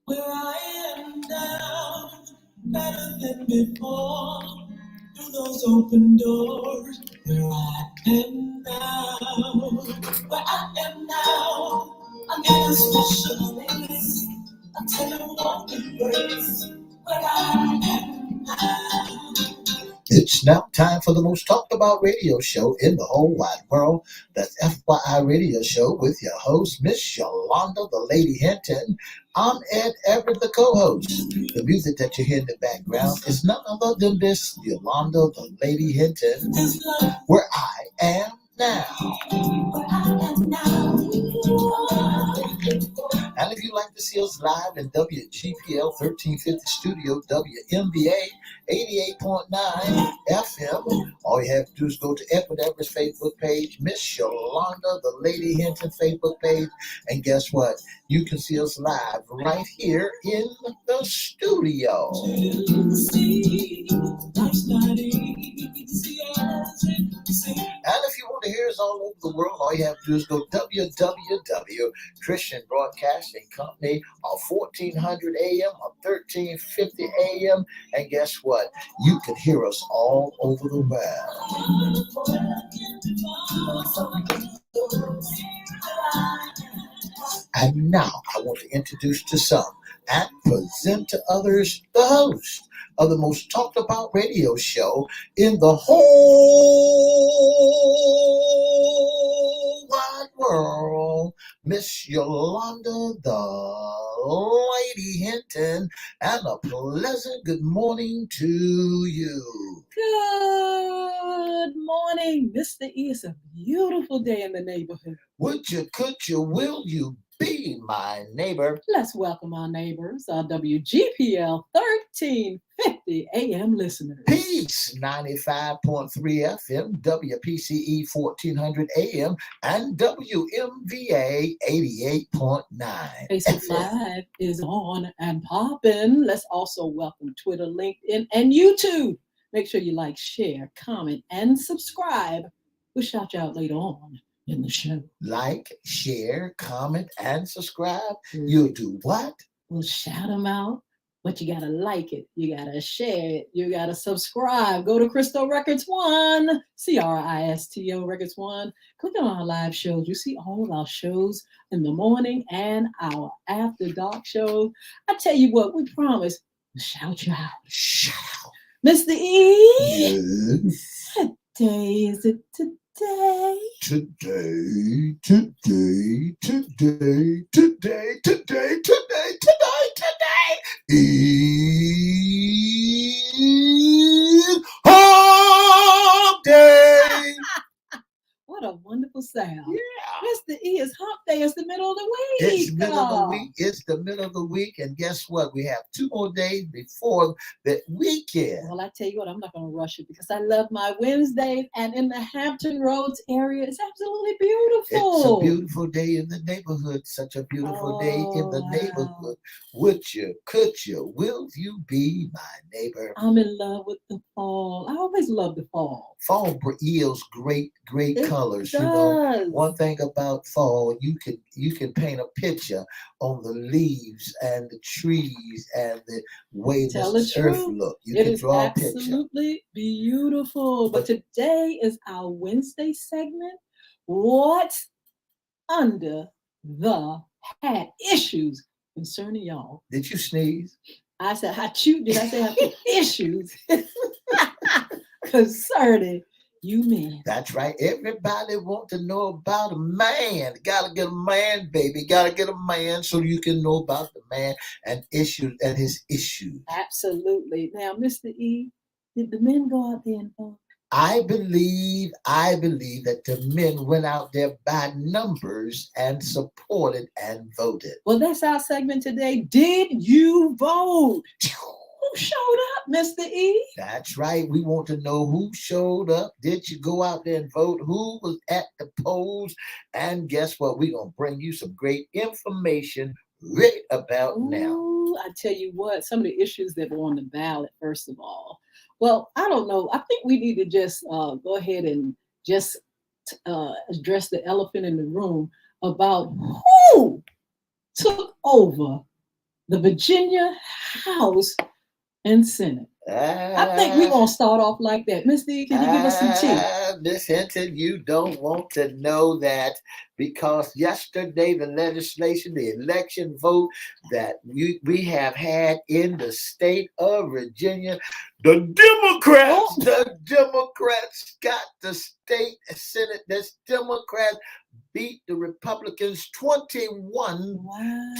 Where I am now, better than before. Through those open doors, where I am now, where I am now, I'm in a special place. I tell you what embrace, where I am now. It's now time for the most talked about radio show in the whole wide world. That's FYI Radio Show with your host, Miss Yolanda, the Lady Hinton. I'm Ed Everett, the co-host. The music that you hear in the background is none other than this Yolanda, the Lady Hinton, where I am now. And if you'd like to see us live in WGPL 1350 Studio, WMBA 88.9 FM, all you have to do is go to Everette's Facebook page, Miss Yolanda, the Lady Hinton Facebook page, and guess what? You can see us live right here in the studio. And if you want to hear us all over the world, all you have to do is go www. Christian Broadcasting Company on 1400 AM or 1350 AM. And guess what? You can hear us all over the world. And now I want to introduce to some and present to others the host of the most talked about radio show in the whole wide world, Miss Yolanda, the Lady Hinton, and a pleasant good morning to you. Good morning, Mr. E. It's a beautiful day in the neighborhood. Would you, could you, will you be my neighbor? Let's welcome our neighbors, our WGPL 1350 AM listeners. Peace, 95.3 FM, WPCE 1400 AM, and WMVA 88.9. Facebook Live is on and popping. Let's also welcome Twitter, LinkedIn, and YouTube. Make sure you like, share, comment, and subscribe. We'll shout you out later on in the show. Like, share, comment, and subscribe. You'll do what? We'll shout them out, but you got to like it. You got to share it. You got to subscribe. Go to Cristo Records 1, CRISTO Records 1. Click on our live shows. You see all of our shows in the morning and our after dark shows. I tell you what, we promise to shout you out. Shout out. Mr. E? Yes. What day is it today? Today is Hump Day. What a wonderful sound. Yeah. Mr. E, is Hump Day. It's the middle of the week. It's middle of the week. It's the middle of the week. And guess what? We have 2 more days before the weekend. Well, I tell you what, I'm not going to rush it because I love my Wednesdays. And in the Hampton Roads area, it's absolutely beautiful. It's a beautiful day in the neighborhood. Such a beautiful day in the neighborhood. Would you, could you, will you be my neighbor? I'm in love with the fall. I always love the fall. Fall yields great colors. Does. You know, one thing about fall, you can paint a picture on the leaves and the trees and the way the earth looks. You can draw a picture. It is absolutely beautiful. But today is our Wednesday segment. What's under the hat? Issues concerning y'all. Did you sneeze? I said, did I say issues concerning you men? That's right. Everybody want to know about a man. Gotta get a man, baby. Gotta get a man so you can know about the man and issues and his issues. Absolutely. Now, Mr. E, did the men go out there and vote? I believe that the men went out there by numbers and supported and voted. Well, that's our segment today. Did you vote? Who showed up, Mr. E? That's right. We want to know who showed up. Did you go out there and vote? Who was at the polls? And guess what? We're going to bring you some great information right about now. I tell you what, some of the issues that were on the ballot, first of all. Well, I don't know. I think we need to just go ahead and just address the elephant in the room about who took over the Virginia House and Senate. I think we're going to start off like that. Miss D, can you give us some tea? Miss Hinton, you don't want to know that because yesterday the legislation, the election vote that we have had in the state of Virginia, the Democrats got the state Senate. This Democrats beat the Republicans 21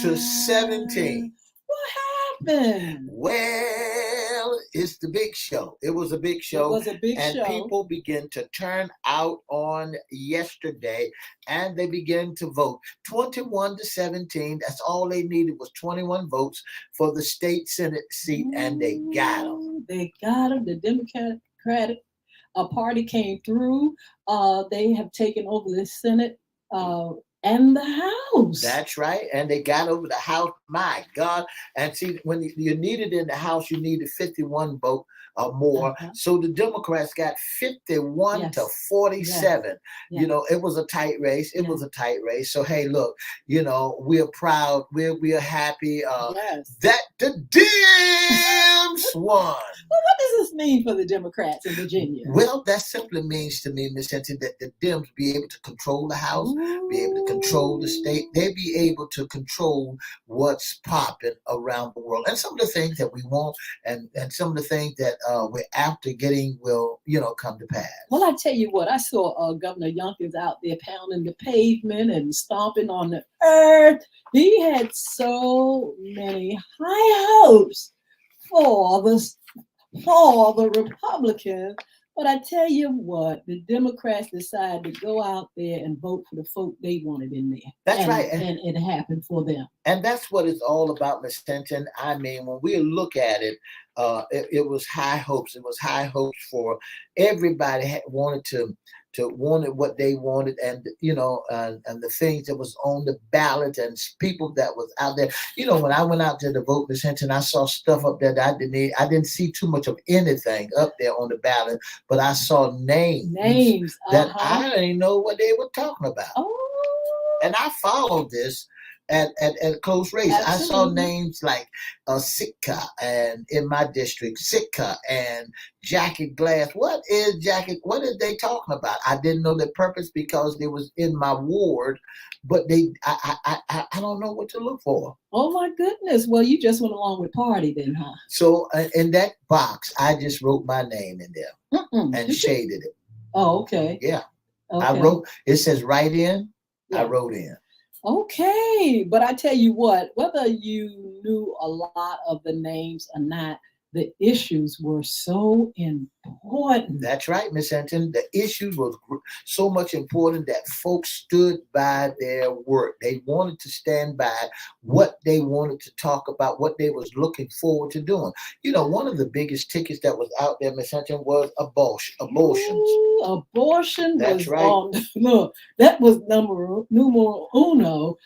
to 17. What happened? Well, it's the big show. It was a big show. It was a big and show. People began to turn out on yesterday and they began to vote. 21 to 17. That's all they needed was 21 votes for the state Senate seat, and they got them. They got them. The Democratic Party came through. They have taken over the Senate and the House. That's right. And they got over the House. My God. And see, when you needed in the House, you needed 51 vote or more. So the Democrats got 51 to 47. Yes. You know, it was a tight race. It was a tight race. So, hey, look, you know, we're proud. We're happy that the Dems won. Well, what does this mean for the Democrats in Virginia? Well, that simply means to me, Ms. Hinton, that the Dems be able to control the House, be able to control the state. They be able to control what's popping around the world. And some of the things that we want and some of the things that we're after getting will, you know, come to pass. Well, I tell you what, I saw Governor Youngkin out there pounding the pavement and stomping on the earth. He had so many high hopes for the Republicans. But I tell you what, the Democrats decided to go out there and vote for the folk they wanted in there. That's right. And it happened for them. And that's what it's all about, Ms. Hinton. I mean, when we look at it, it was high hopes. It was high hopes for everybody wanted wanted what they wanted, and you know, and the things that was on the ballot and people that was out there. You know, when I went out to the vote, Ms. Hinton, I saw stuff up there that I didn't see too much of anything up there on the ballot, but I saw names that I didn't know what they were talking about. And I followed this at a close race. Absolutely. I saw names like Sitka, and in my district, Sitka and Jacket Glass. What is Jacket? What are they talking about? I didn't know the purpose because they was in my ward, but I don't know what to look for. Oh my goodness! Well, you just went along with party then, huh? So in that box, I just wrote my name in there and shaded it. Oh, okay. Yeah, okay. I wrote. It says write in. Yeah. I wrote in. Okay, but I tell you what, whether you knew a lot of the names or not, the issues were so important. That's right, Miss Hinton. The issues was so much important that folks stood by their work. They wanted to stand by what they wanted to talk about, what they was looking forward to doing. You know, one of the biggest tickets that was out there, Miss Hinton, was abortions. Ooh, abortion. That's right. Look, that was numero uno.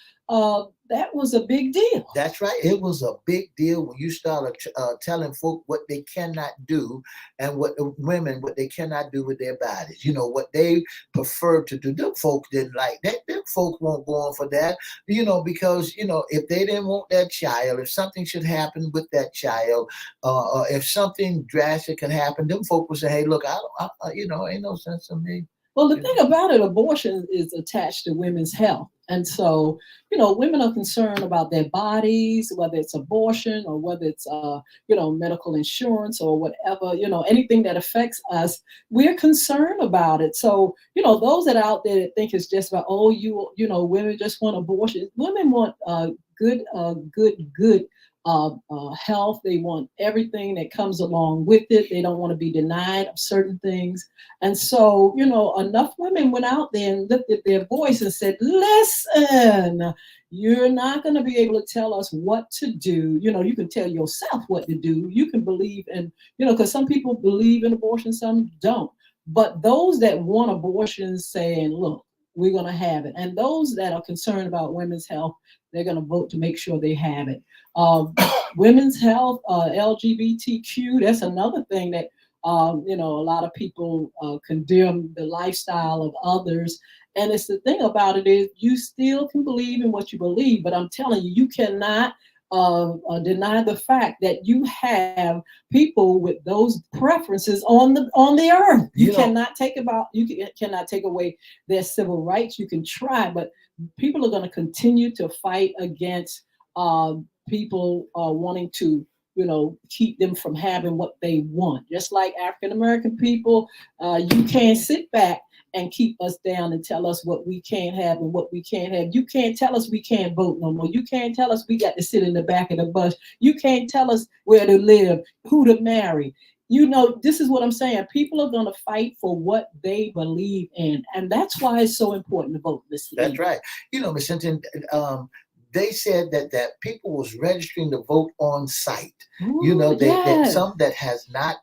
That was a big deal. That's right. It was a big deal when you started telling folk what they cannot do, and what they cannot do with their bodies. You know, what they prefer to do. Them folk didn't like that. Them folk won't go on for that. You know, because, you know, if they didn't want that child, if something should happen with that child, if something drastic could happen, them folk would say, hey, look, you know, ain't no sense in me. Well, the thing about it, abortion is attached to women's health. And so, you know, women are concerned about their bodies, whether it's abortion or whether it's, you know, medical insurance or whatever, you know, anything that affects us, we're concerned about it. So, you know, those that are out there that think it's just about, oh, you know, women just want abortion. Women want good health. They want everything that comes along with it. They don't want to be denied of certain things. And so, you know, enough women went out there and lifted their voice and said, listen, you're not going to be able to tell us what to do. You know, you can tell yourself what to do. You can believe in, you know, because some people believe in abortion, some don't. But those that want abortions saying, look, we're going to have it. And those that are concerned about women's health, they're going to vote to make sure they have it. Women's health, LGBTQ, that's another thing that You know, a lot of people condemn the lifestyle of others. And it's the thing about it is you still can believe in what you believe, but I'm telling you, you cannot deny the fact that you have people with those preferences on the earth. You cannot cannot take away their civil rights. You can try, but people are going to continue to fight against people wanting to, you know, keep them from having what they want. Just like African American people, you can't sit back and keep us down and tell us what we can't have and what we can't have. You can't tell us we can't vote no more. You can't tell us we got to sit in the back of the bus. You can't tell us where to live, who to marry. You know, this is what I'm saying. People are going to fight for what they believe in. And that's why it's so important to vote this year. That's right. You know, Ms. Hinton, they said that people was registering to vote on site. Ooh, you know, yes. some that has not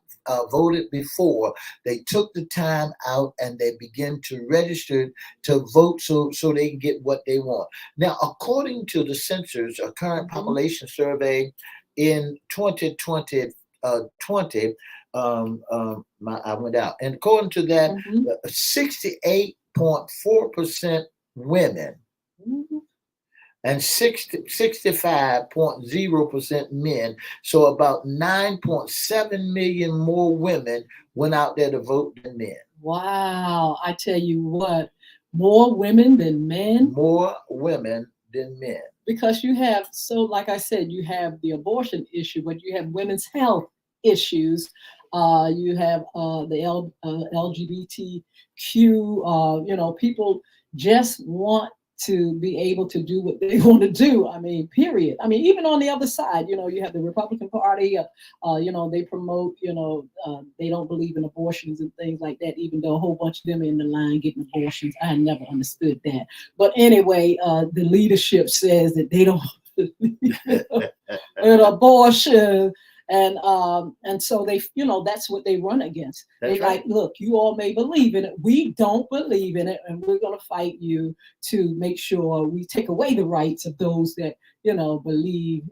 voted before, they took the time out and they begin to register to vote so they can get what they want. Now, according to the census, a current population survey in 2020, I went out, and according to that, 68.4% women and 65.0% men. So about 9.7 million more women went out there to vote than men. Wow. I tell you what, more women than men? More women than men. Because you have, so like I said, you have the abortion issue, but you have women's health issues. You have the LGBTQ, you know, people just want to be able to do what they want to do. I mean, period. I mean, even on the other side, you know, you have the Republican Party, you know, they promote, you know, they don't believe in abortions and things like that, even though a whole bunch of them are in the line getting abortions. I never understood that. But anyway, the leadership says that they don't believe in abortion. And so they, you know, that's what they run against. They like, look, you all may believe in it. We don't believe in it, and we're going to fight you to make sure we take away the rights of those that, you know, believe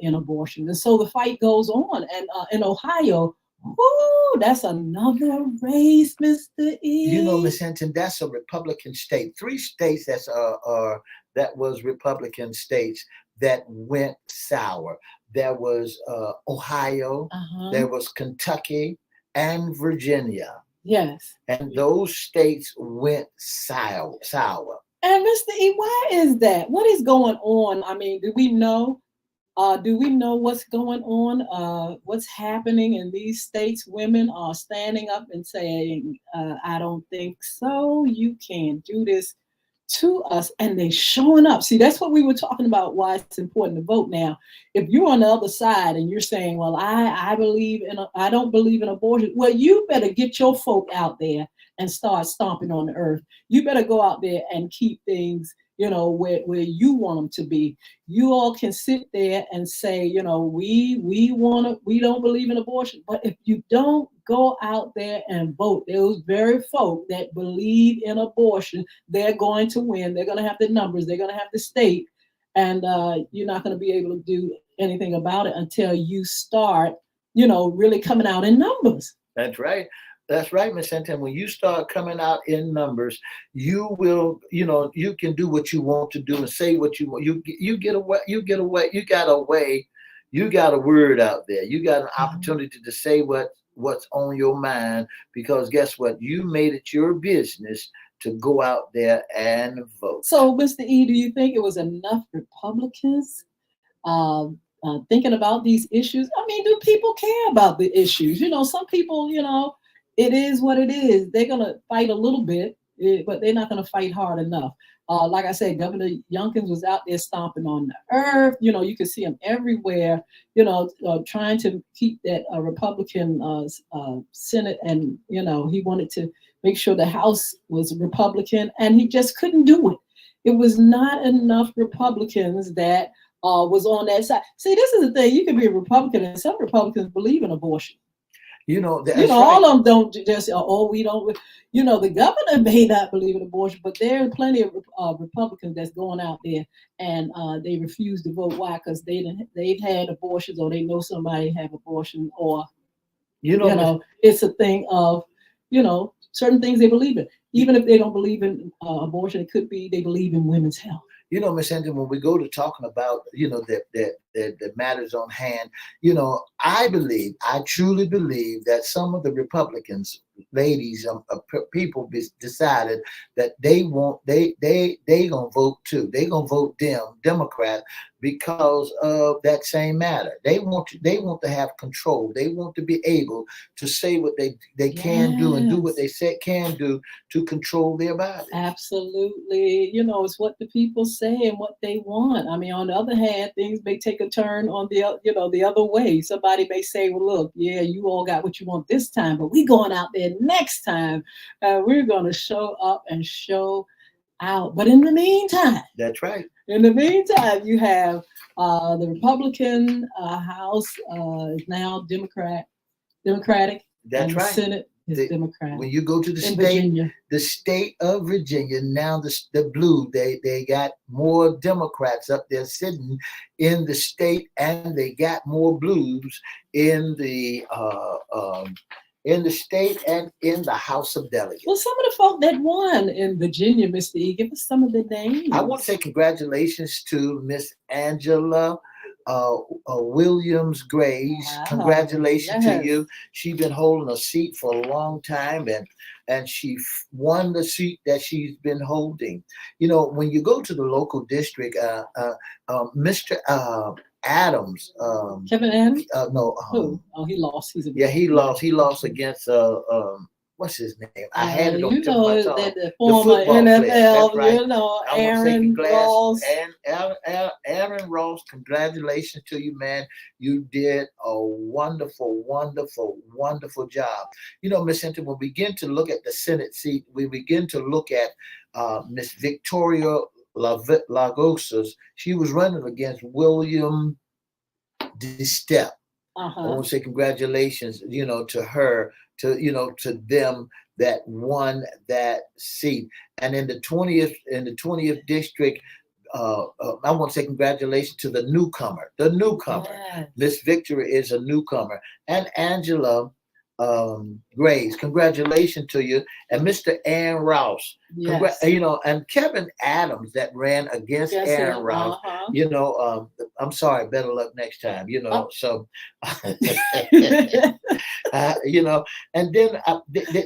in abortion. And so the fight goes on. And in Ohio, whoo, that's another race, Mr. E. You know, Ms. Hinton, that's a Republican state. 3 states that was Republican states that went sour. There was Ohio, there was Kentucky, and Virginia. Yes. And those states went sour. And Mr. E, why is that? What is going on? I mean, do we know? Do we know what's going on? What's happening in these states? Women are standing up and saying, I don't think so. You can't do this to us, and they showing up. See, that's what we were talking about, why it's important to vote now. If you're on the other side and you're saying, well, I don't believe in abortion, well, you better get your folk out there and start stomping on the earth. You better go out there and keep things, you know, where you want them to be. You all can sit there and say, you know, we don't believe in abortion. But if you don't go out there and vote, those very folk that believe in abortion, they're going to win. They're going to have the numbers. They're going to have the state. And you're not going to be able to do anything about it until you start, you know, really coming out in numbers. That's right. That's right, Ms. Hinton. When you start coming out in numbers, you will, you know, you can do what you want to do and say what you want. You get away. You got a way. You got a word out there. You got an opportunity to say what's on your mind, because guess what? You made it your business to go out there and vote. So, Mr. E, do you think it was enough Republicans thinking about these issues? I mean, do people care about the issues? You know, some people, you know, it is what it is. They're going to fight a little bit, but they're not going to fight hard enough. Like I said, Governor Youngkin was out there stomping on the earth. You know, you can see him everywhere, you know, trying to keep that Republican Senate. And, you know, he wanted to make sure the House was Republican, and he just couldn't do it. It was not enough Republicans that was on that side. See, this is the thing. You can be a Republican, and some Republicans believe in abortion. You know, all of them don't just, we don't. You know, the governor may not believe in abortion, but there are plenty of Republicans that's going out there and they refuse to vote. Why? Because they've had abortions, or they know somebody have abortion, or You know, Miss, It's a thing of, certain things they believe in. Even if they don't believe in abortion, it could be they believe in women's health. Miss Hinton, when we go to talking about, the matters on hand, I truly believe that some of the Republicans, ladies, people decided that they gonna vote too. They gonna vote Democrat because of that same matter. They want to have control. They want to be able to say what they can do and do what they say can do to control their body. Absolutely. It's what the people say and what they want. I mean, on the other hand, things may take a turn on the other way. Somebody may say, well, look, yeah, you all got what you want this time, but we going out there next time. We're going to show up and show out. But in the meantime, that's right. In the meantime, you have the Republican House is now Democratic, That's and the right. Senate is Democratic. When you go to the Virginia. the state of Virginia, now the blue, they got more Democrats up there sitting in the state, and they got more blues in the state and in the House of Delegates. Well, some of the folk that won in Virginia, Mr. E, give us some of the names. I want to say congratulations to Miss Angela Williams Graves. Wow. Congratulations to you. She's been holding a seat for a long time, and she won the seat that she's been holding. When you go to the local district, Mr. Adams. Kevin Adams? No. Who? Oh, he lost. He lost. He lost against what's his name? I had it on tip of my tongue. The former NFL, right. Aaron Ross. And Aaron Ross, congratulations to you, man. You did a wonderful, wonderful, wonderful job. Miss Hinton, when we begin to look at the Senate seat, we begin to look at Miss Victoria Lagosas. She was running against William DeStep. I want to say congratulations, to her, to them that won that seat. And in the 20th district, I want to say congratulations to the newcomer. Yes. Miss Victory is a newcomer. And Angela Graves, congratulations to you. And Mr. Aaron Ross, yes. And Kevin Adams that ran against Aaron Ross. I'm sorry, better luck next time. So and then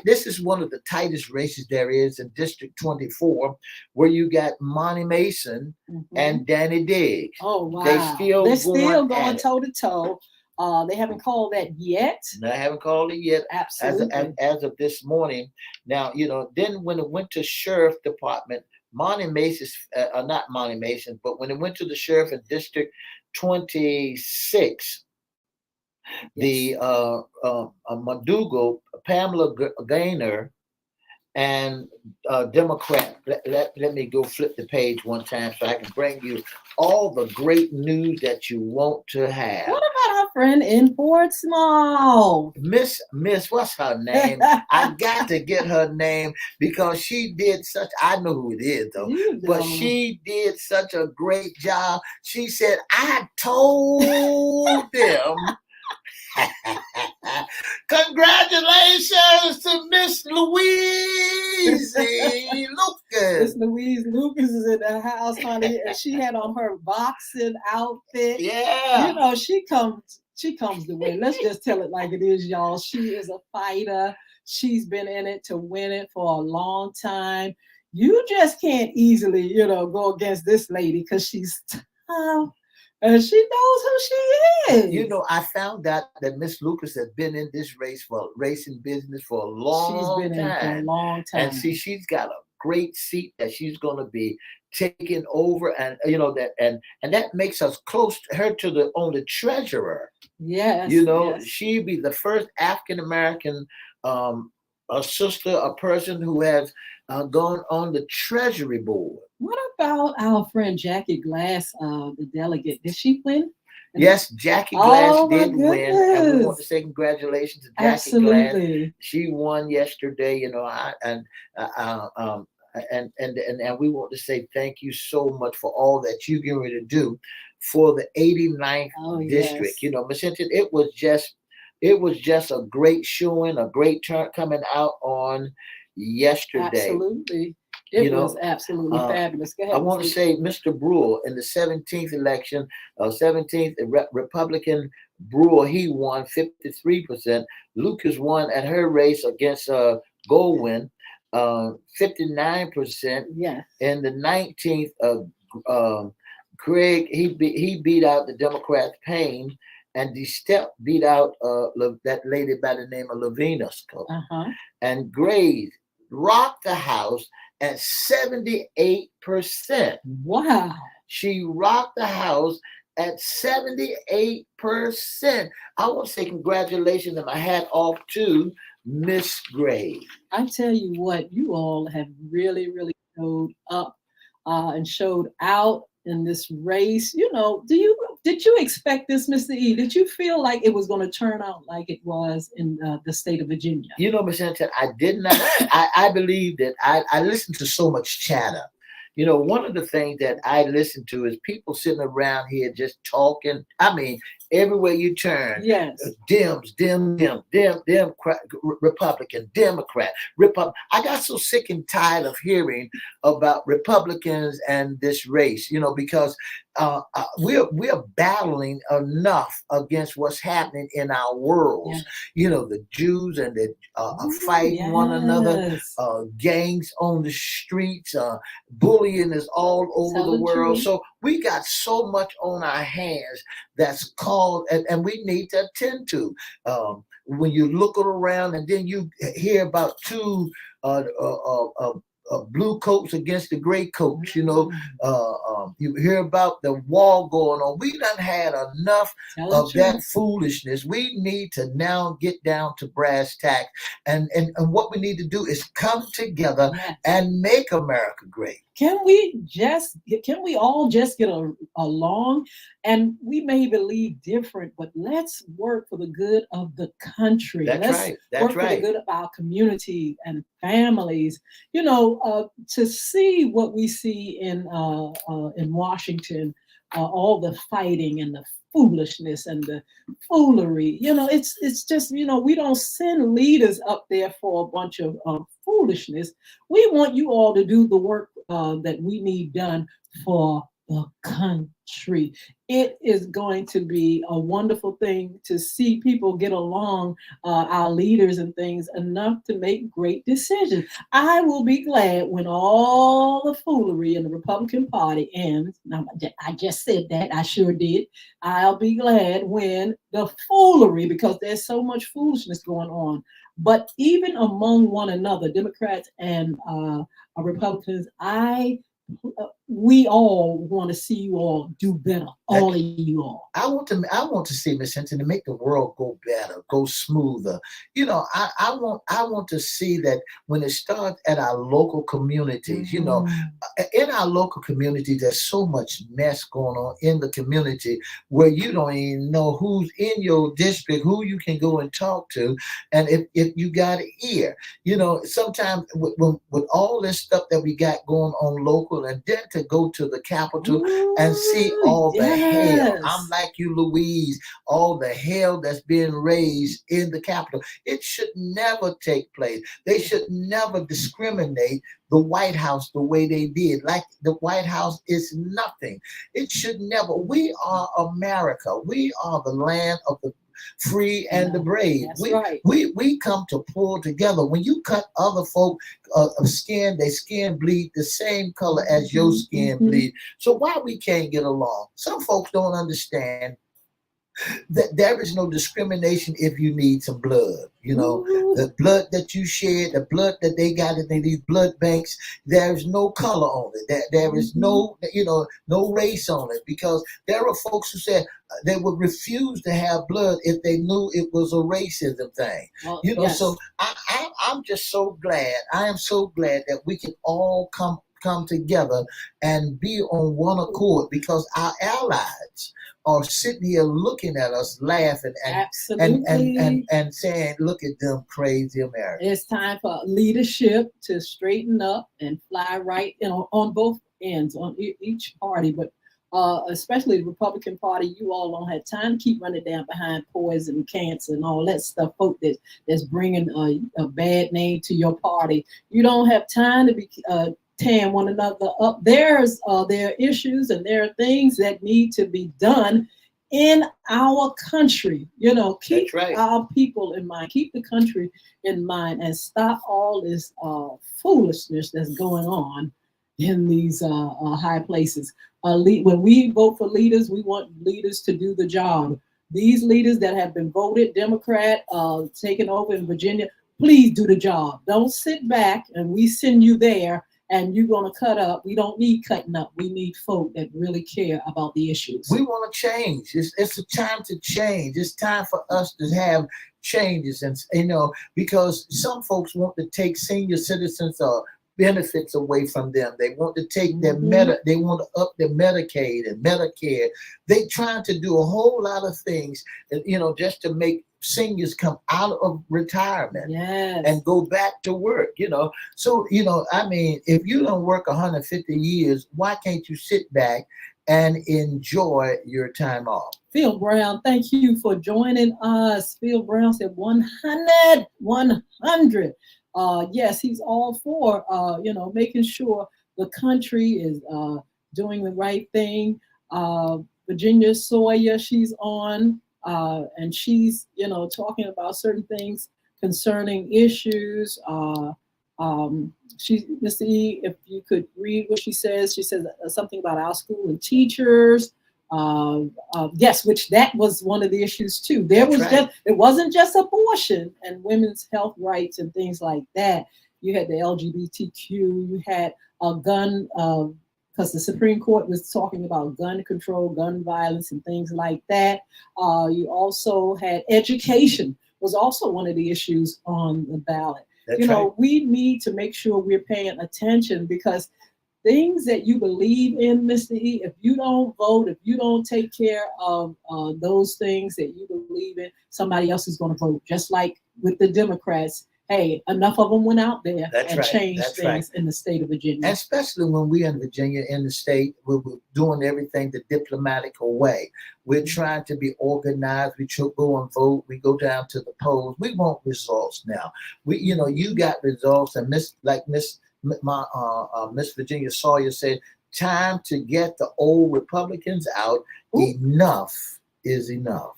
this is one of the tightest races there is in District 24, where you got Monty Mason and Danny Diggs. Oh wow! They're still going toe to toe. They haven't called that yet. No, I haven't called it yet. Absolutely. As of this morning. Now, then when it went to Sheriff Department, Monty Mason, not Monty Mason, but when it went to the Sheriff in District 26, yes. The McDougal, Pamela Gaynor, and Democrat. Let me go flip the page one time so I can bring you all the great news that you want to have. What about our friend in Portsmouth? Miss, what's her name? I got to get her name because she did I know who it is though, but she did such a great job. She said, I told them. Congratulations to Miss Louise Lucas. Miss Louise Lucas is in the house, honey, and she had on her boxing outfit. Yeah. She comes to win. Let's just tell it like it is, y'all. She is a fighter. She's been in it to win it for a long time. You just can't easily, go against this lady because she's tough. And she knows who she is. I found out that Miss Lucas has been in this racing business for a long time. She's been in it for a long time. And see, she's got a great seat that she's going to be taking over, and and that makes us close to her to the treasurer. Yes. Yes. She'd be the first African American a sister, a person who has gone on the Treasury Board. What about our friend Jackie Glass, the delegate? Did she win? Yes, Jackie Glass did win. And we want to say congratulations to Jackie Glass. She won yesterday, and we want to say thank you so much for all that you're going to do for the 89th district. Yes. Miss Hinton, it was just it was just a great showing, a great turn coming out on yesterday. Absolutely. You It was know, absolutely uh, fabulous. Go I ahead and want to speak. say Mr. Brewer in the 17th election, 17th Republican Brewer, he won 53%. Lucas won at her race against Goldwyn, 59%. Yes. In the 19th, Craig, he beat out the Democrat Payne, and the step beat out that lady by the name of Lavina. Uh-huh. And Grays rocked the House at 78%. Wow. She rocked the House at 78%. I want to say congratulations and my hat off to Miss Gray. I tell you what, you all have really, really showed up and showed out in this race. Did you expect this, Mr. E? Did you feel like it was going to turn out like it was in the state of Virginia? Miss Hinton, I did not. I believe that I listened to so much chatter. One of the things that I listen to is people sitting around here just talking. I mean, everywhere you turn, Yes. Republican, Democrat, Republic. I got so sick and tired of hearing about Republicans and this race, because we're battling enough against what's happening in our worlds. Yes. The Jews and the fighting one another, Yes. gangs on the streets, bullying is all over Tell the the world. truth. So we got so much on our hands that's called, and we need to attend to. When you look around and then you hear about two blue coats against the gray coats, you hear about the war going on. We done had enough Tell the of that truth. foolishness. We need to now get down to brass tacks, and what we need to do is come together Yes. and make America great. Can we all just get along? And we may believe different, but let's work for the good of the country. That's Let's right. That's work for the right. good of our community and families. To see what we see in Washington, all the fighting and the foolishness and the foolery. It's just we don't send leaders up there for a bunch of foolishness. We want you all to do the work that we need done for the country. It is going to be a wonderful thing to see people get along, our leaders and things, enough to make great decisions. I will be glad when all the foolery in the Republican Party ends. Now, I just said that, I sure did. I'll be glad when the foolery, because there's so much foolishness going on. But even among one another, Democrats and Republicans, we all want to see you all do better, all of you all. I want to see, Miss Hinton, to make the world go better, go smoother. I want to see that when it starts at our local communities. In our local communities, there's so much mess going on in the community where you don't even know who's in your district, who you can go and talk to, and if you got an ear. Sometimes with all this stuff that we got going on local, and then to go to the Capitol and see all the hell. I'm like you, Louise, all the hell that's being raised in the Capitol. It should never take place. They should never discriminate the White House the way they did. Like the White House is nothing. It should never. We are America. We are the land of the free and the brave. Right. We come to pull together. When you cut other folk skin, their skin bleed the same color as your skin bleed. So why we can't get along? Some folks don't understand that there is no discrimination if you need some blood. The blood that you shed, the blood that they got in these blood banks, there's no color on it. There is no race on it, because there are folks who said they would refuse to have blood if they knew it was a racism thing. Yes. So I'm just so glad. I am so glad that we can all come together and be on one accord, because our allies are sitting here looking at us, laughing and saying, "Look at them crazy Americans." It's time for leadership to straighten up and fly right, on both ends, on each party, but especially the Republican Party, you all don't have time to keep running down behind poison, cancer, and all that stuff, folk that's bringing a bad name to your party. You don't have time to be tearing one another up. There are issues and there are things that need to be done in our country. Keep our people in mind, keep the country in mind, and stop all this foolishness that's going on in these high places. When we vote for leaders, we want leaders to do the job. These leaders that have been voted Democrat, taken over in Virginia, please do the job. Don't sit back and we send you there and you're going to cut up. We don't need cutting up. We need folk that really care about the issues. We want to change. It's a time to change. It's time for us to have changes. And, because some folks want to take senior citizens benefits away from them. They want to take their they want to up their Medicaid and Medicare. They trying to do a whole lot of things, just to make seniors come out of retirement and go back to work. So if you don't work 150 years, why can't you sit back and enjoy your time off? Phil Brown, thank you for joining us. Phil Brown said 100. Yes, he's all for making sure the country is doing the right thing. Virginia Sawyer, she's on, and she's talking about certain things concerning issues. Mr. E, if you could read what she says something about our school and teachers. Yes, which that was one of the issues too. It wasn't just abortion and women's health rights and things like that. You had the LGBTQ, you had a gun, because the Supreme Court was talking about gun control, gun violence, and things like that. You also had education was also one of the issues on the ballot. We need to make sure we're paying attention, because things that you believe in, Mr. E, if you don't vote, if you don't take care of those things that you believe in, somebody else is going to vote. Just like with the Democrats, hey, enough of them went out there changed things in the state of Virginia. And especially when we in Virginia, in the state, we're doing everything the diplomatic way. We're trying to be organized. We go and vote. We go down to the polls. We want results now. You got results, and Miss Virginia Sawyer said, time to get the old Republicans out. Ooh. Enough is enough.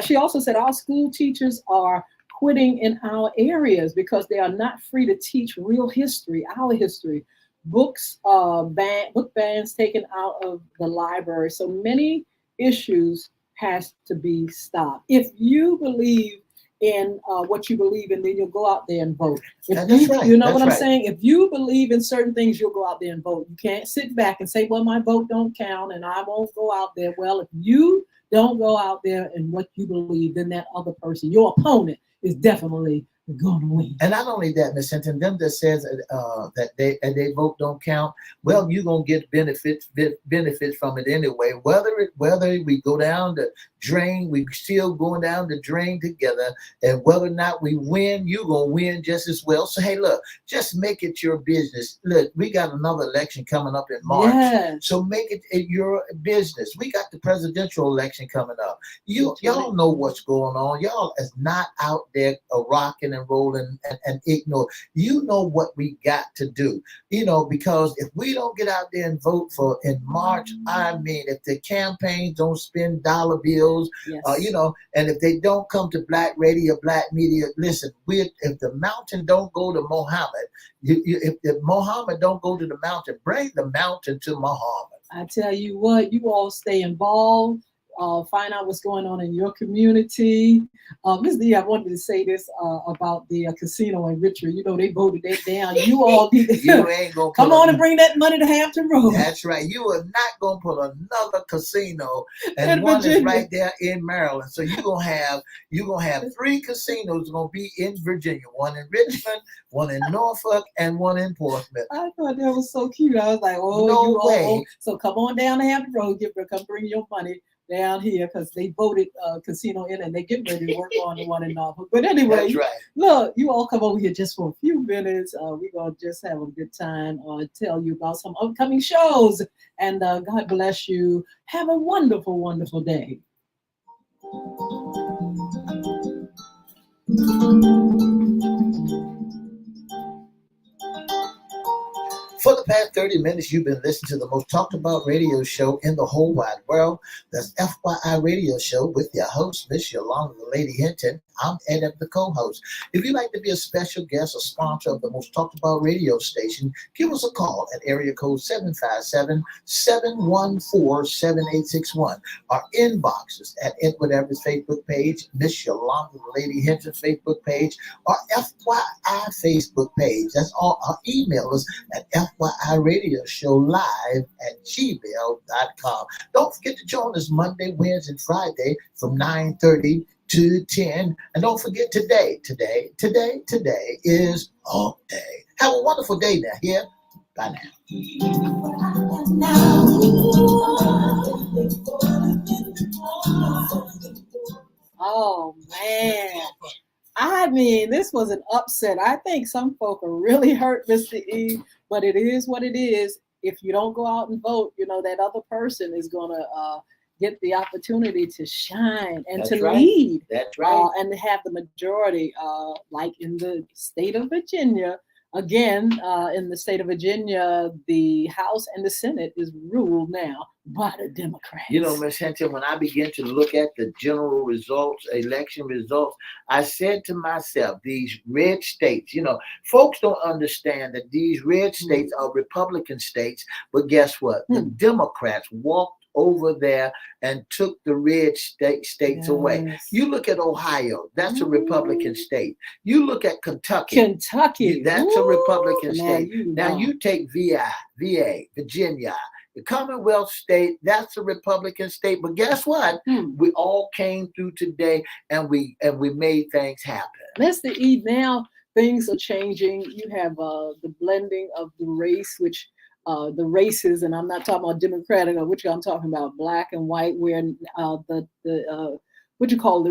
She also said our school teachers are quitting in our areas because they are not free to teach real history, our history. Book bans taken out of the library. So many issues has to be stopped. If you believe in what you believe in, then you'll go out there and vote. I'm saying? If you believe in certain things, you'll go out there and vote. You can't sit back and say, well, my vote don't count and I won't go out there. Well, if you don't go out there and what you believe, then that other person, your opponent, is definitely going to win. And not only that, Ms. Hinton, them that says that they vote don't count, well, you're going to get benefits from it anyway. Whether we go down the drain, we still going down the drain together. And whether or not we win, you're going to win just as well. So, hey, look, just make it your business. Look, we got another election coming up in March. Yes. So make it your business. We got the presidential election coming up. Y'all know what's going on. Y'all is not out there rocking and rolling and ignore. You know what we got to do, because if we don't get out there and vote for in March, I mean, if the campaigns don't spend dollar bills, yes. And if they don't come to Black radio, Black media, listen, if the mountain don't go to Muhammad, if Muhammad don't go to the mountain, bring the mountain to Muhammad. I tell you what, you all stay involved. Find out what's going on in your community. Ms. D, I wanted to say this about the casino in Richard. They voted that down. You all need to you ain't gonna come on and bring that money to Hampton Road. That's right. You are not gonna put another casino, and one Virginia is right there in Maryland. So you're gonna have 3 casinos gonna be in Virginia. One in Richmond, one in Norfolk, and one in Portsmouth. I thought that was so cute. I was like, oh, no way. So come on down to Hampton Road, come bring your money. down here because they voted Casino Inn and they get ready to work on the one in Norfolk. But anyway, That's right. look, you all come over here just for a few minutes. We're going to just have a good time, tell you about some upcoming shows. And God bless you. Have a wonderful, wonderful day. For the past 30 minutes, you've been listening to the most talked about radio show in the whole wide world. That's FYI Radio Show with your host, Miss Yolanda Hinton. I'm Ed, the co-host. If you'd like to be a special guest or sponsor of the most talked about radio station, give us a call at area code 757-714-7861. Our inboxes at Edward Everett's Facebook page, Miss Yolanda Hinton's Facebook page, our FYI Facebook page. That's all. Our email is at FYIRadiosHowLive@gmail.com. Don't forget to join us Monday, Wednesday, and Friday from 9:30 to 10. And don't forget today is all day. Have a wonderful day now. Here. Bye now. Oh, man. I mean, this was an upset. I think some folk are really hurt, Mr. E, but it is what it is. If you don't go out and vote, that other person is going to get the opportunity to shine and That's to right. lead. That's right. And to have the majority, like in the state of Virginia. Again, in the state of Virginia, the House and the Senate is ruled now by the Democrats. Ms. Hinton, when I began to look at the general results, election results, I said to myself, these red states, folks don't understand that these red states are Republican states, but guess what? The Democrats walked over there and took the red states away. You look at Ohio, that's a Republican state. You look at Kentucky, that's a Republican state. Now you take VA, Virginia, the Commonwealth state, that's a Republican state. But guess what? We all came through today and we made things happen. Mr. E, now things are changing. You have the blending of the race, which the races, and I'm not talking about Democratic or which I'm talking about black and white, where the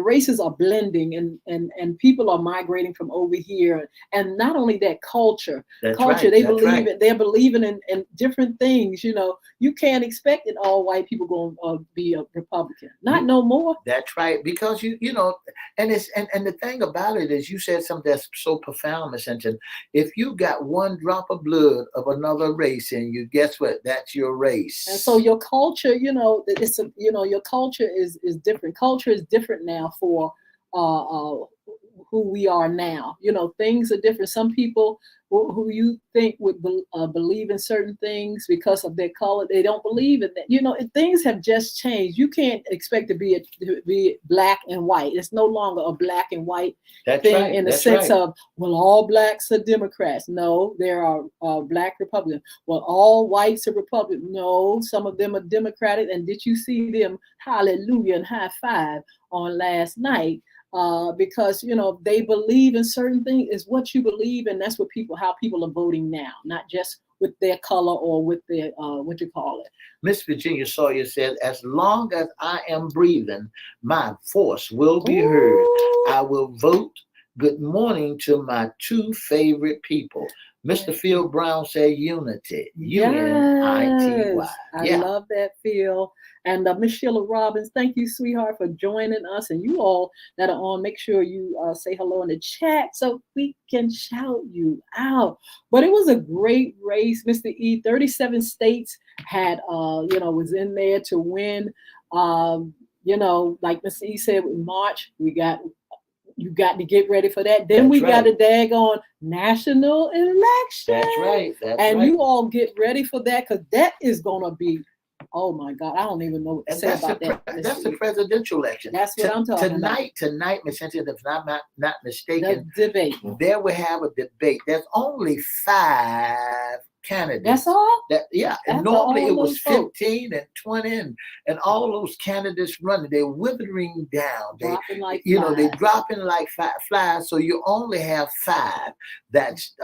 races are blending and people are migrating from over here. And not only that, culture, they're believing in different things. You can't expect that all white people going to be a Republican. Not no more. That's right. Because and the thing about it is, you said something that's so profound, Miss Hinton. If you got one drop of blood of another race in you, guess what? That's your race. And so your culture, your culture is different. Culture is different now for who we are now. Things are different. Some people who you think would believe in certain things because of their color, they don't believe in that. Things have just changed. You can't expect to be black and white. It's no longer a black and white thing in the sense of, well, all blacks are Democrats. No, there are black Republicans. Well, all whites are Republicans. No, some of them are Democratic. And did you see them, hallelujah and high five on last night? Because they believe in certain things. Is what you believe, and that's how people are voting now, not just with their color or with their Miss Virginia Sawyer says, as long as I am breathing, my voice will be heard. I will vote. Good morning to my two favorite people. Mr. Phil Brown said unity. UNITY. I love that, Phil. And Miss Sheila Robbins, thank you, sweetheart, for joining us. And you all that are on, make sure you say hello in the chat so we can shout you out. But it was a great race, Mr. E. 37 states had, was in there to win. Like Mr. E said, in March, you got to get ready for that. Then we got a daggone national election. That's right. You all get ready for that, because that is going to be, oh my God, I don't even know what to say about that. That's the presidential election. That's what I'm talking about. Tonight, Ms. Hinton, if I'm not mistaken, the debate. There we have a debate. There's only 5 candidates. That's all? And After normally all it was those votes. 15 and 20 and all those candidates running. They're withering down. Dropping like They flies. dropping like flies. So you only have 5. That's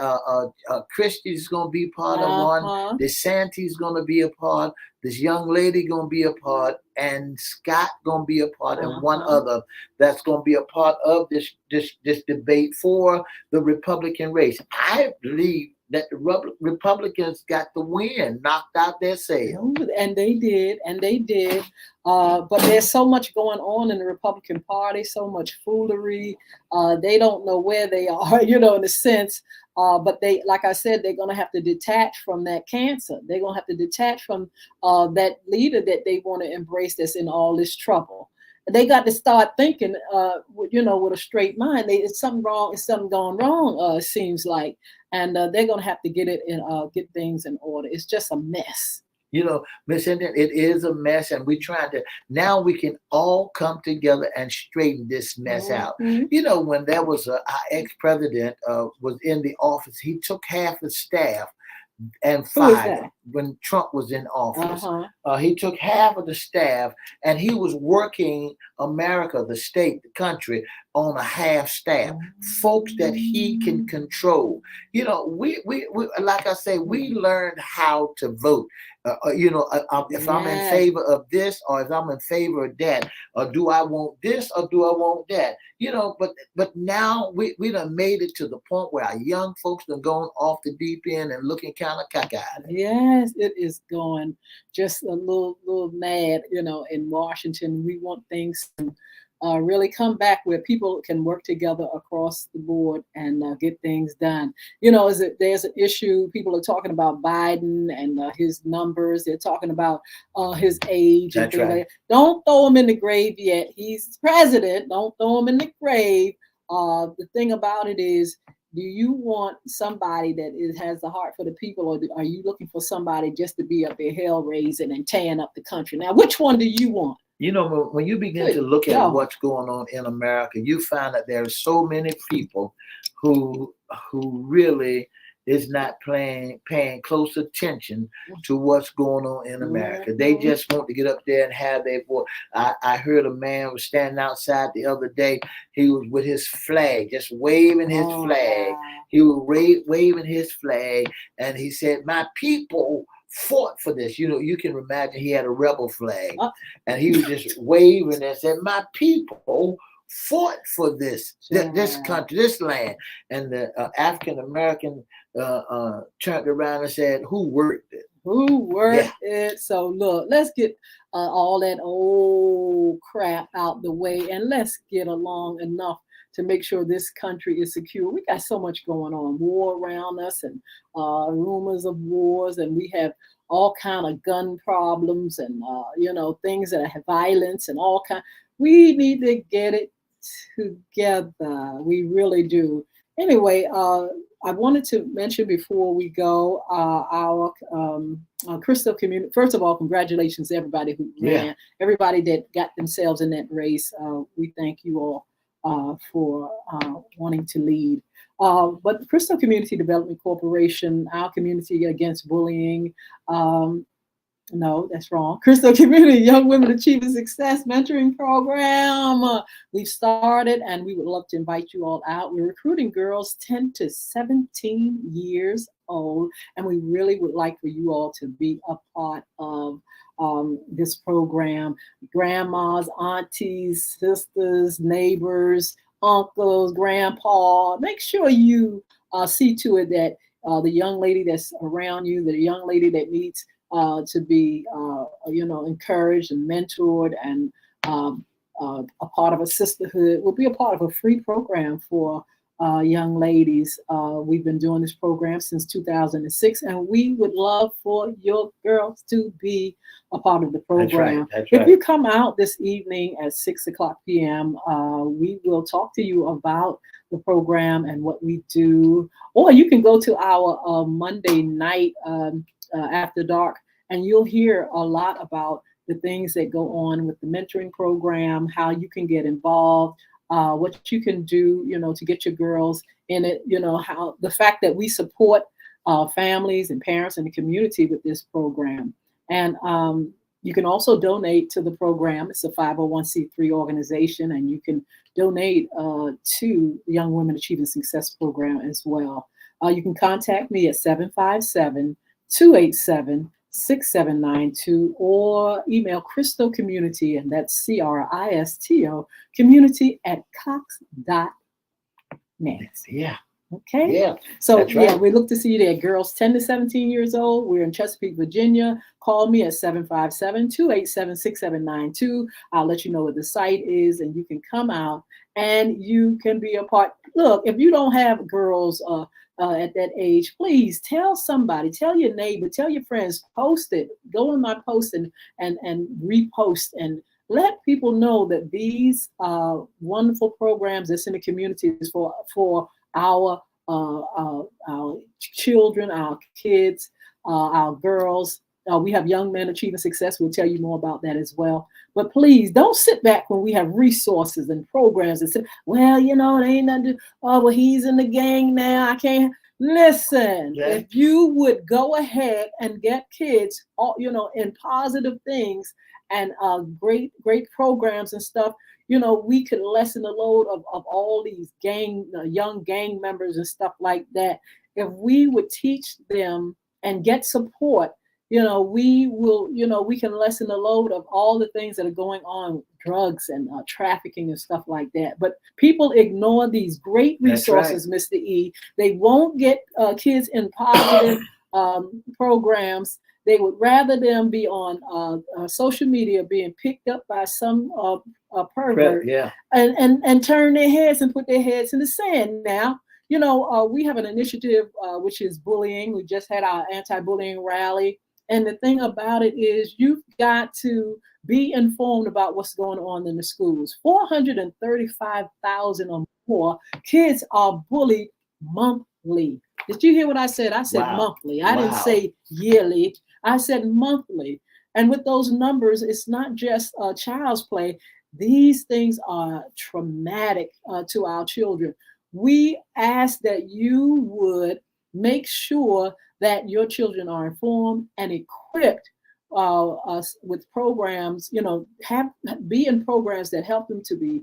Christie's gonna be part of one. Uh-huh. DeSantis gonna be a part. This young lady gonna be a part, and Scott gonna be a part, and one Uh-huh. other that's gonna be a part of this debate for the Republican race. I believe that the Republicans got the win, knocked out their sales. And they did, but there's so much going on in the Republican Party, so much foolery. They don't know where they are, in a sense. But they, like I said, they're going to have to detach from that cancer. They're going to have to detach from that leader that they want to embrace that's in all this trouble. They got to start thinking, with a straight mind. It's something wrong. It's something gone wrong. It seems like, and they're going to have to get things in order. It's just a mess. Miss Hinton, it is a mess, and now we can all come together and straighten this mess out. When there was our ex-president was in the office, he took half his staff and fired when Trump was in office. He took half of the staff, and he was working America, the state, the country, on a half staff, folks that he can control. We like I say, we learned how to vote. If I'm in favor of this, or if I'm in favor of that, or do I want this, or do I want that? But now we done made it to the point where our young folks done gone off the deep end and looking kind of cockeyed. Yes, it is going just a little mad, in Washington. We want things to really come back where people can work together across the board and get things done. There's an issue. People are talking about Biden and his numbers. They're talking about his age. That's right. Like, don't throw him in the grave yet. He's president. Don't throw him in the grave. The thing about it is, do you want somebody that has the heart for the people, or are you looking for somebody just to be up there hell raising and tearing up the country? Now, which one do you want? When you begin to look at what's going on in America, you find that there are so many people who really is not paying close attention to what's going on in America. They just want to get up there and have their voice. I heard a man was standing outside the other day. He was with his flag, just waving his flag. He was waving his flag, and he said, "My people fought for this." You can imagine he had a rebel flag, and he was just waving and said, "My people fought for this country, this land." And the African American turned around and said, "Who worked it? Who worked it?" So look, let's get all that old crap out the way, and let's get along enough to make sure this country is secure. We got so much going on, war around us, and rumors of wars, and we have all kind of gun problems, and things that have violence and all kind. We need to get it together. We really do. Anyway, I wanted to mention before we go, our Crystal community. First of all, congratulations to everybody who ran, everybody that got themselves in that race. We thank you all for wanting to lead. But the Crystal Community Development Corporation, our community against bullying, no, that's wrong. Crystal Community Young Women Achieving Success Mentoring Program. We've started, and we would love to invite you all out. We're recruiting girls 10 to 17 years old, and we really would like for you all to be a part of this program. Grandmas, aunties, sisters, neighbors, uncles, grandpa. Make sure you see to it that the young lady that's around you, the young lady that needs to be, encouraged and mentored and a part of a sisterhood, will be a part of a free program for young ladies. We've been doing this program since 2006, and we would love for your girls to be a part of the program. That's right. If you come out this evening at 6:00 p.m., we will talk to you about the program and what we do. Or you can go to our Monday night after dark, and you'll hear a lot about the things that go on with the mentoring program, how you can get involved, what you can do, to get your girls in it, how the fact that we support families and parents in the community with this program. And you can also donate to the program. It's a 501c3 organization, and you can donate to the Young Women Achieving Success program as well. You can contact me at 757-287-6792 or email Cristo Community, and that's CRISTO community at cox.net. Yeah. Okay. Yeah. So That's right. we look to see you there. Girls 10 to 17 years old. We're in Chesapeake, Virginia. Call me at 757-287-6792. I'll let you know what the site is, and you can come out and you can be a part. Look, if you don't have girls at that age, please tell somebody, tell your neighbor, tell your friends, post it. Go on my post and repost and let people know that these wonderful programs that's in the community is for our children, our kids, our girls. We have Young Men Achieving Success. We'll tell you more about that as well. But please don't sit back when we have resources and programs and say, well, you know, it ain't nothing. Oh, well, he's in the gang now. I can't. Listen, Yeah. if you would go ahead and get kids, you know, in positive things and great programs and stuff, you know, we could lessen the load of all these young gang members and stuff like that. If we would teach them and get support, you know, we will, you know, we can lessen the load of all the things that are going on, drugs and trafficking and stuff like that. But people ignore these great resources, right. Mr. E. They won't get kids in positive programs. They would rather them be on social media being picked up by some pervert, yeah. and turn their heads and put their heads in the sand. Now, you know, we have an initiative which is bullying. We just had our anti-bullying rally. And the thing about it is you've got to be informed about what's going on in the schools. 435,000 or more kids are bullied monthly. Did you hear what I said? I said monthly. I didn't say yearly. I said monthly. And with those numbers, it's not just child's play. These things are traumatic to our children. We ask that you would make sure that your children are informed and equipped with programs, you know, be in programs that help them to be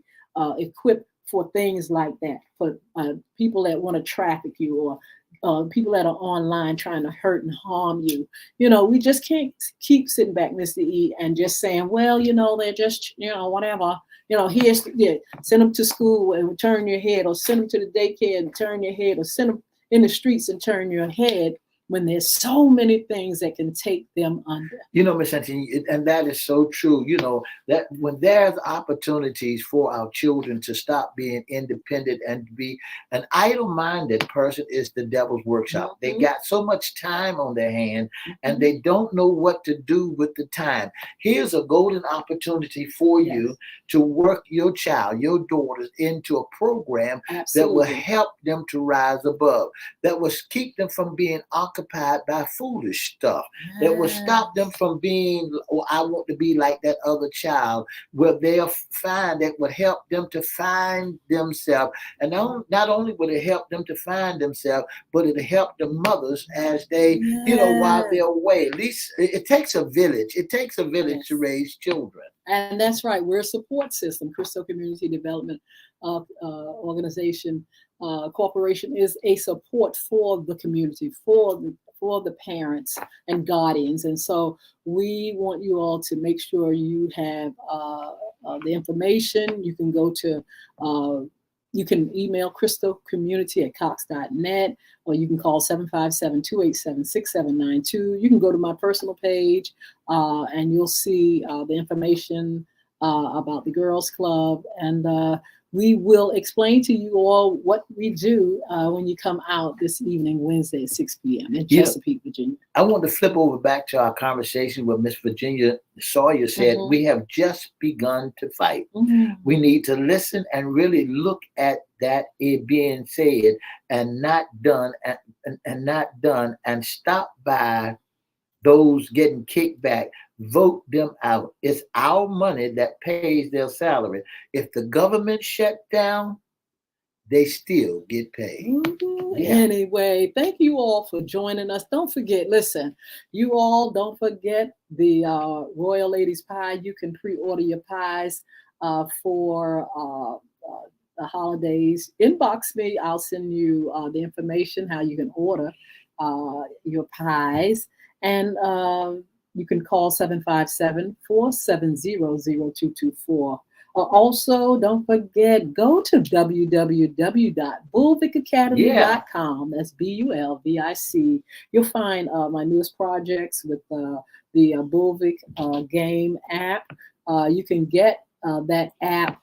equipped for things like that, for people that want to traffic you or people that are online trying to hurt and harm you. You know, we just can't keep sitting back, Mr. E, and just saying, well, you know, they're just, you know, whatever. You know, send them to school and turn your head, or send them to the daycare and turn your head, or send them in the streets and turn your head, when there's so many things that can take them under. You know, Ms. Hinton, and that is so true. You know, that when there's opportunities for our children to stop being independent and to be an idle-minded person is the devil's workshop. Mm-hmm. They got so much time on their hand, and they don't know what to do with the time. Here's a golden opportunity for you to work your child, your daughters, into a program that will help them to rise above, that will keep them from being occupied by foolish stuff, that will stop them from being, oh, I want to be like that other child, where they'll find that would help them to find themselves. And not only will it help them to find themselves, but it'll help the mothers as they, you know, while they're away. At least it takes a village. It takes a village to raise children. And that's right. We're a support system. Cristo Community Development Organization Corporation is a support for the community, for the parents and guardians. And so we want you all to make sure you have the information. You can go to you can email crystocommunity@cox.net, or you can call 757-287-6792. You can go to my personal page and you'll see the information about the Girls Club. And we will explain to you all what we do when you come out this evening, Wednesday at 6 p.m. in Chesapeake, Virginia. I want to flip over back to our conversation where Miss Virginia Sawyer said, we have just begun to fight. We need to listen and really look at that it being said and not done, and stop by those getting kicked back. Vote them out. It's our money that pays their salary. If the government shut down, they still get paid. So anyway, thank you all for joining us. Don't forget, listen, you all don't forget the Royal Ladies Pie. You can pre-order your pies for the holidays. Inbox me. I'll send you the information how you can order your pies. And you can call 757-470-0224. Also, don't forget, go to www.bulvicacademy.com. That's BULVIC. You'll find my newest projects with the Bulvic game app. You can get that app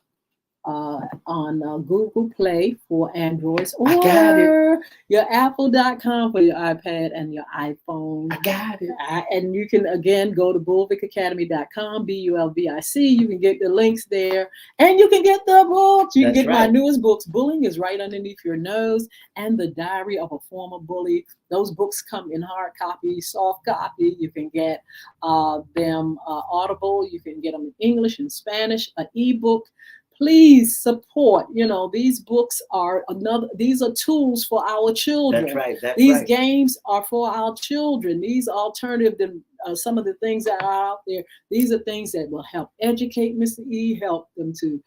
on Google Play for Androids or your Apple.com for your iPad and your iPhone. I got it. And you can, again, go to bulvicacademy.com, BULVIC. You can get the links there. And you can get the books. You can get my newest books. Bullying is Right Underneath Your Nose and The Diary of a Former Bully. Those books come in hard copy, soft copy. You can get them Audible. You can get them in English and Spanish, an ebook. Please support. These books are these are tools for our children. That's right. These games are for our children. These alternative than some of the things that are out there. These are things that will help educate Mr. E, help them to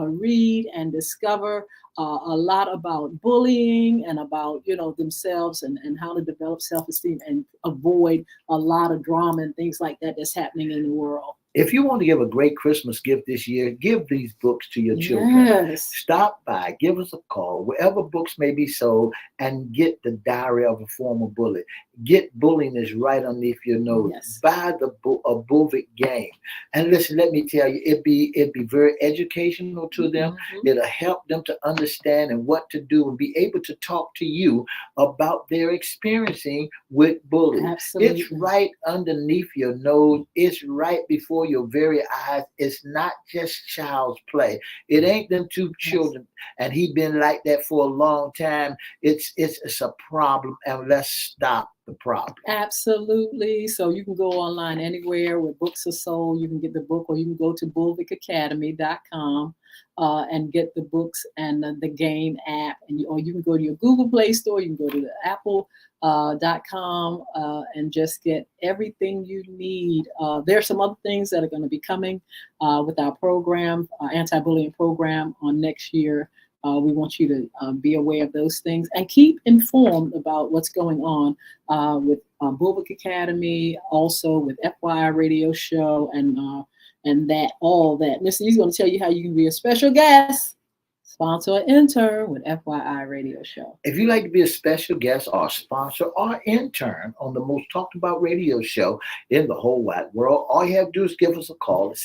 read and discover a lot about bullying and about, themselves and how to develop self-esteem and avoid a lot of drama and things like that that's happening in the world. If you want to give a great Christmas gift this year, give these books to your children. Yes. Stop by, give us a call, wherever books may be sold, and get The Diary of a Former Bully. Get Bullying is Right Underneath Your Nose. Yes. Buy a Bulvic game. And listen, let me tell you, it'd be very educational to them. Mm-hmm. It'll help them to understand and what to do and be able to talk to you about their experiencing with bullying. Absolutely. It's right underneath your nose. It's right before your very eyes. It's not just child's play. It ain't them two children and he been like that for a long time. It's a problem, and let's stop the problem. Absolutely. So you can go online anywhere where books are sold. You can get the book, or you can go to bulvicacademy.com and get the books and the game app. Or you can go to your Google Play Store. You can go to the Apple.com and just get everything you need. There's some other things that are going to be coming with our program, anti-bullying program on next year. We want you to be aware of those things and keep informed about what's going on with Bulvic Academy, also with FYI Radio Show, and all that. Mr. E's going to tell you how you can be a special guest, sponsor, or intern with FYI Radio Show. If you'd like to be a special guest or sponsor or intern on the most talked about radio show in the whole wide world, all you have to do is give us a call at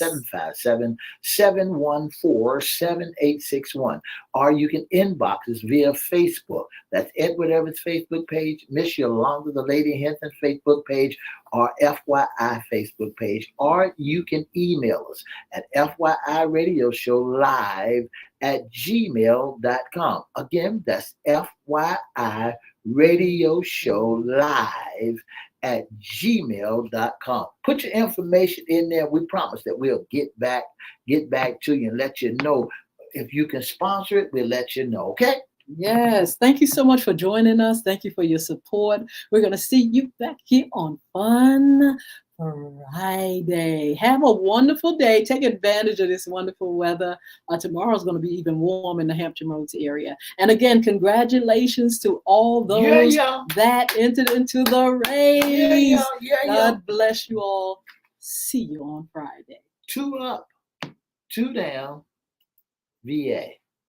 757-714-7861. Or you can inbox us via Facebook. That's Edward Everett's Facebook page, Miss Yolanda the Lady Hinton Facebook page, or FYI Facebook page. Or you can email us at FYIRadioShowLive@gmail.com. Again, that's FYIRadioShowLive@gmail.com. Put your information in there. We promise that we'll get back to you and let you know. If you can sponsor it, we'll let you know, okay? Yes. Thank you so much for joining us. Thank you for your support. We're going to see you back here on Fun Friday. Have a wonderful day. Take advantage of this wonderful weather. Tomorrow's going to be even warm in the Hampton Roads area. And again, congratulations to all those that entered into the race. God bless you all. See you on Friday. 2 up, 2 down, VA.